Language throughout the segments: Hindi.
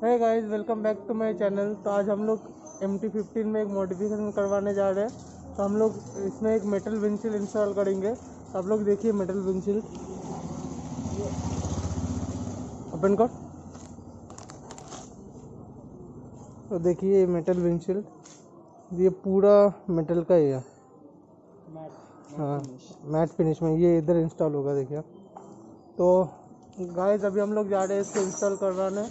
Hey guys, welcome back to my channel. तो आज हम लोग mt15 में एक मॉडिफिकेशन करवाने जा रहे हैं। तो हम लोग इसमें एक मेटल विंडशील्ड इंस्टॉल करेंगे। तो आप लोग देखिए मेटल विंडशील्ड ओपन कर। तो देखिए ये मेटल विंडशील्ड, ये पूरा मेटल का ही है। हाँ, मैट फिनिश में ये इधर इंस्टॉल होगा। देखिए तो गाइस अभी हम लोग जा रहे हैं इसको इंस्टॉल करवाने।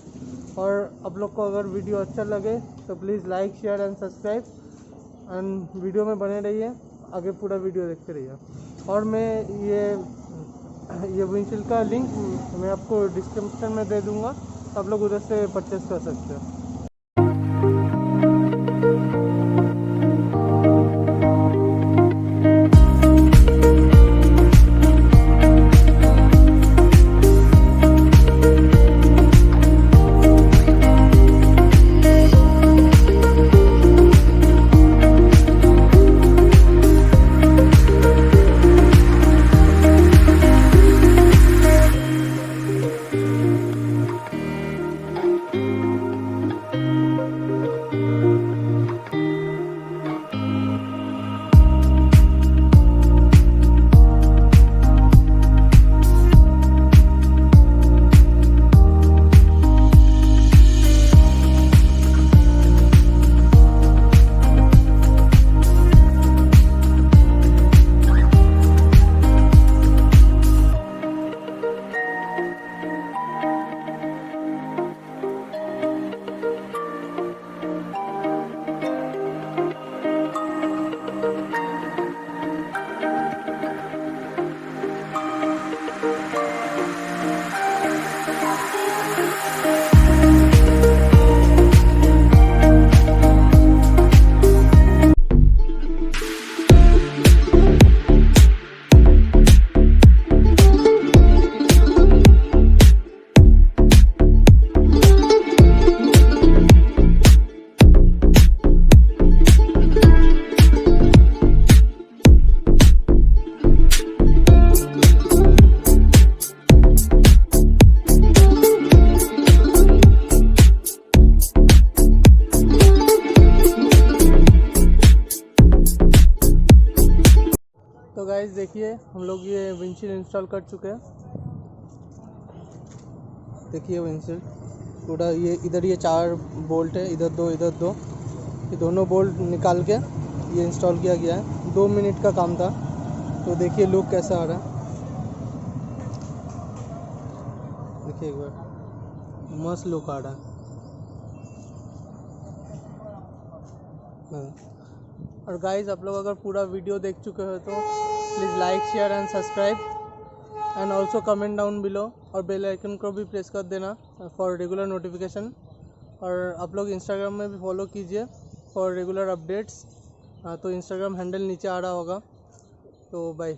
और आप लोग को अगर वीडियो अच्छा लगे तो please like share and subscribe and video में बने रहिए, आगे पूरा वीडियो देखते रहिए। और मैं ये विंडशील्ड का लिंक मैं आपको डिस्क्रिप्शन में दे दूँगा, आप लोग उधर से परचेस कर सकते हैं। तो गाइस देखिए हम लोग ये विंडशील्ड इंस्टॉल कर चुके हैं। देखिए विंडशील्ड पूरा, ये इधर ये 4 बोल्ट है, इधर 2 इधर 2, ये दोनों बोल्ट निकाल के ये इंस्टॉल किया गया है। 2 मिनट का काम था। तो देखिए लुक कैसा आ रहा है, देखिए एक बार मस्त लुक आ रहा है। और गाइस आप लोग अगर पूरा वीडियो देख चुके हो तो please like share and subscribe and also comment down below, और बेल आइकन को भी प्रेस कर देना फॉर रेगुलर नोटिफिकेशन। और आप लोग इंस्टाग्राम में भी फॉलो कीजिए फॉर रेगुलर अपडेट्स। तो इंस्टाग्राम हैंडल नीचे आ रहा होगा। तो बाय।